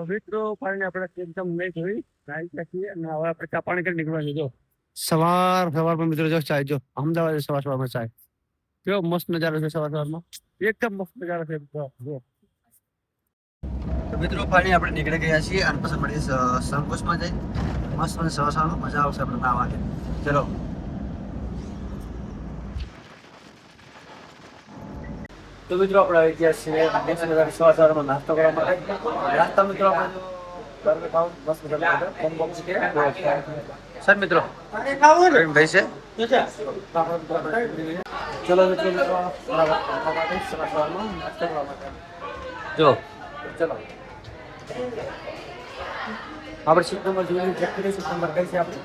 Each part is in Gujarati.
મિત્રો પાણી આપણે એકદમ નહીં જોઈ નાઈ શકીએ અને હવે આપણે ચા પાણી કરી નીકળવા જો સવારમાં મિત્રો જો ચાય જો અમદાવાદ સવારમાં ચાય કેવો મસ્ત નજારો છે સવારમાં એકદમ મસ્ત નજારો છે જો તો મિત્રો પાણી આપણે નીકળી ગયા છીએ અને પછી મળી સંકોચમાં જઈ મસ્ત સવારમાં મજા આવશે આપણે નાવાની ચલો તો મિત્રો આપણે આવી ગયા છીએ સવારમાં નાસ્તો કરવા માટે નાસ્તા મિત્રો સર મિત્રો ભાઈ છે ચલો મિત્રો જો ચલો આપણે સીટ નંબર જોઈએ ચેક કરીએ સીટ નંબર કઈ છે આપણે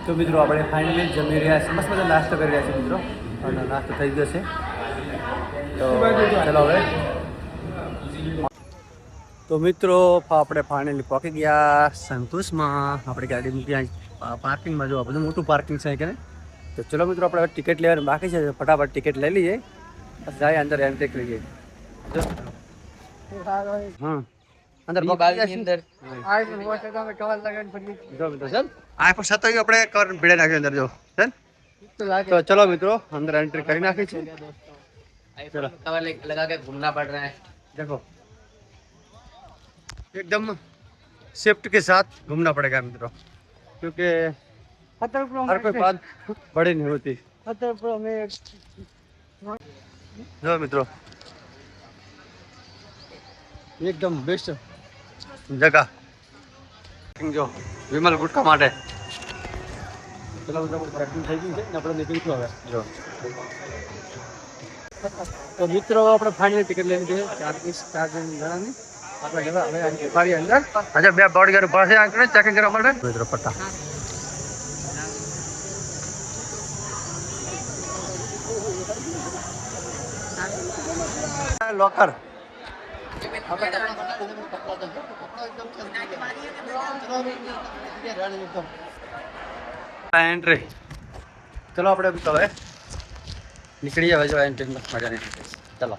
તો મિત્રો આપણે ફાઇનલી જમી રહ્યા છીએ મસ્ત મજા નાસ્તો કરી રહ્યા છીએ મિત્રો અને નાસ્તો થઈ ગયો છે તો ચલો હવે તો મિત્રો આપણે ફાઇનલી પહોંચી ગયા સંતોષમાં આપણે ગાડી મૂકી પાર્કિંગમાં જો બધું મોટું પાર્કિંગ છે કે તો ચલો મિત્રો આપણે ટિકિટ લેવાની બાકી છે ફટાફટ ટિકિટ લઈ લઈએ જાય અંદર એન્ટ્રી કરીએ હા અંદર અંદર આ પણ સતત આપણે કવર ભીડે નાખ્યું અંદર જો તો ચલો મિત્રો અંદર એન્ટ્રી કરી નાખી છે चलो कवर लगा के घूमना पड़ रहा है देखो एकदम सेफ्टी के साथ घूमना पड़ेगा मित्रों क्योंकि हर कोई बात बड़ी नहीं होती जो मित्रों एकदम बेस्ट जगह जो विमल गुटका માટે ચલો ટ્રેકિંગ થઈ ગઈ છે ને આપણે નીકળીશું હવે જો તો મિત્રો આપણે ફાઇનલ ટિકિટ લઈને છે 4 જણાની આપણે જવા હવે ગાડી અંદર આજે બે બોડીગાર્ડ પાસે આંકડે ચેકિંગ કરવા માટે મિત્રો પટ્ટા લોકર एंट्री चलो આપણે તો હવે નીકળી જાવ જો એન્ટ્રી મજા નહીં ચલો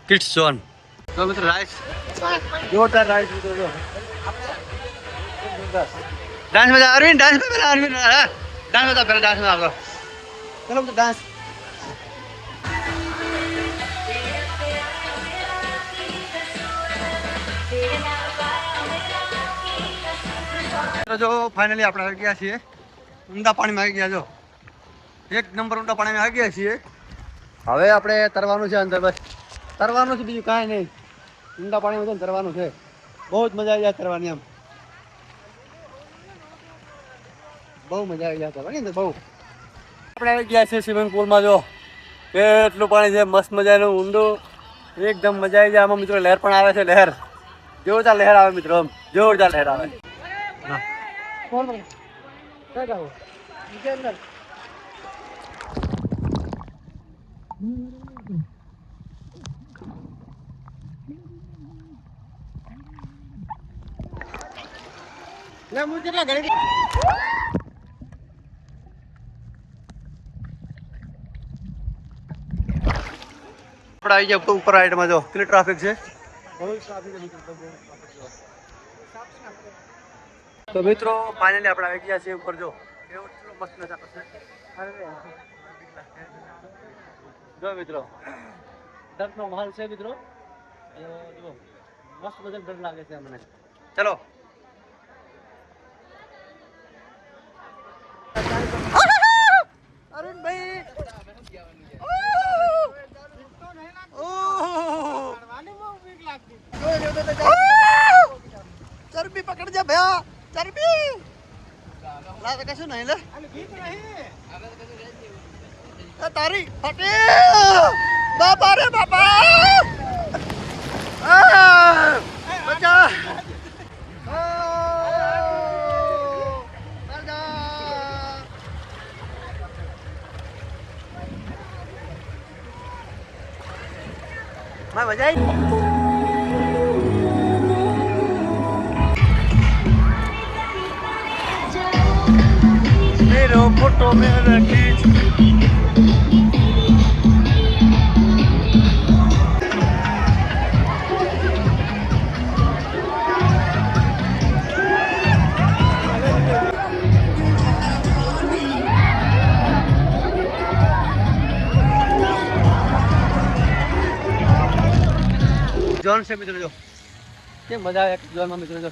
કિડ્સ ઝોન તો મિત્રો રાઈસ જોરદાર રાઈસ મિત્રો જો डांस में अरविंद डांस में मेरा अरविंद डांस में पहले डांस में आप चलो तो डांस जो फाइनली આપણે આવી ગયા છીએ ઊંડા પાણીમાં આવી ગયા જો એક નંબર ઊંડા પાણીમાં આવી ગયા છીએ હવે આપણે તરવાનું છે અંદર બસ તરવાનું છે બીજું કાંઈ નહીં ઊંડા પાણીમાં તરવાનું છે બહુ જ મજા આવી જાય તરવાની આમ બહુ મજા આવી જાય તરવાની અંદર બહુ આપણે આવી ગયા છીએ સ્વિમિંગ પુલમાં જો કેટલું પાણી છે મસ્ત મજાનું ઊંડું એકદમ મજા આવી જાય આમાં મિત્રો લહેર પણ આવે છે લહેર જોરદાર લહેર આવે મિત્રો જોરદાર લહેર આવે હા कौन क्या कहो नीचे अंदर ना मुझे लगा गाड़ी पड़ा आई जब ऊपर राइट में जो कितनी ट्रैफिक है बहुत ट्रैफिक है तो મિત્રો ફાઇનલી આપણે આવી ગયા છીએ ઉપર જો કેવો મસ્ત નજારો છે જો મિત્રો ડરનો માહોલ છે મિત્રો જો મસ્ત મજા ડર લાગે છે મને ચલો અરુણ ભાઈ चर्बी पकड़ जा भैया चर्बी ला कैसे नहीं ले तारी फटे बाबा रे बाबा बचा मैं बजाई फोटो में खींच ઝોન છે મિત્રો જો કે મજા આવે ઝોનમાં મિત્રો જો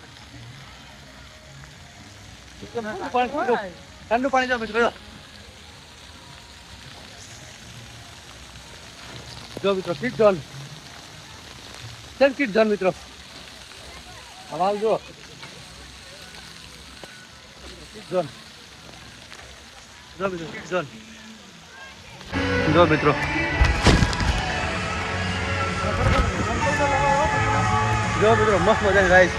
ઠંડુ પાણી જો મિત્રો જો મિત્રો કિડ ઝોન કિડ ઝોન મિત્રો હવાલ જો કિડ ઝોન જો મિત્રો કિડ ઝોન જો મિત્રો જો મિત્રો મસ્ત મજાની રાઈડ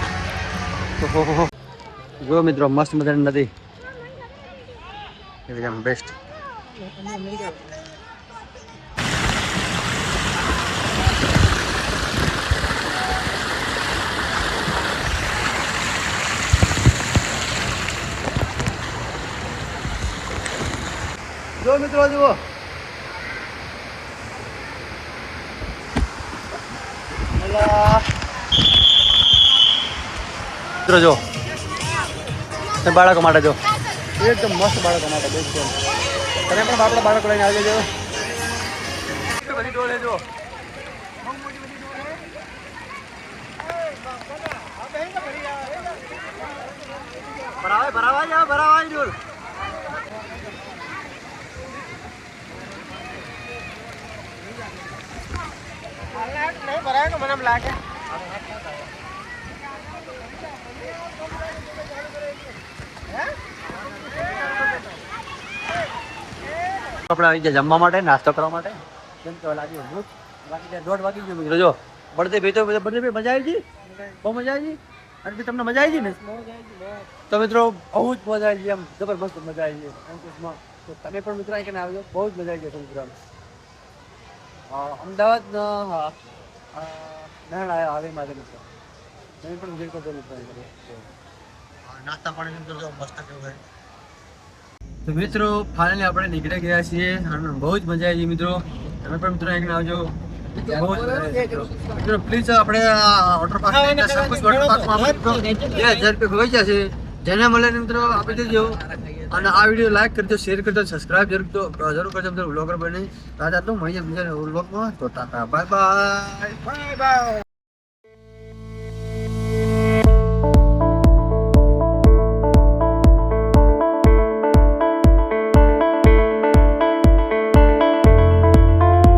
જો મિત્રો મસ્ત મજાની નદી એકદમ બેસ્ટ જો મિત્રો જુઓ મિત્રો જો બાળકો માટે જો એકદમ મસ્ત બાળકો માટે બેસ્ટ તમે પણ આપણા બાળકો લઈને આવી જજો બધી ડોલે જો ભરાવા ડોલ नहीं भराएगा मैंने ला के આપણે આવી ગયા જમવા માટે નાસ્તો કરવા માટે કેમ કે લાગી ભૂખ બાકી 1:30 વાગી ગયો મિત્રો જો બર્થડે ભેટો બર્થડે મજા આવી ગઈ બહુ મજા આવી ગઈ અને તમને મજા આવી ગઈ ને તો મિત્રો બહુ જ મજા આવી ગઈ એમ જબરદસ્ત મજા આવી ગઈ તો તમે પણ મિત્રો અહીં આવજો બહુ જ મજા આવી ગઈ મિત્રો અમદાવાદ ના આવે મારે મિત્રો તમે પણ વિઝિટ કરજો મિત્રો નાસ્તા પાણી મિત્રો મસ્ત કેવું તો મિત્રો ફાઇનલી આપણે નીકળી ગયા છીએ અને બહુ જ મજા આવી મિત્રો તમે પણ મિત્રો અહીં આવજો મિત્રો પ્લીઝ આપણે વોટર પાર્ક 2000 રૂપિયા ખોઈ જશે જેને મળે મિત્રો આપી દેજો અને આ વિડીયો લાઈક કરજો શેર કરજો સબસ્ક્રાઇબ જરૂર કરજો મિત્રો વ્લોગર બની રાજા તો મળીએ બીજા વ્લોગમાં તો ટાટા બાય બાય.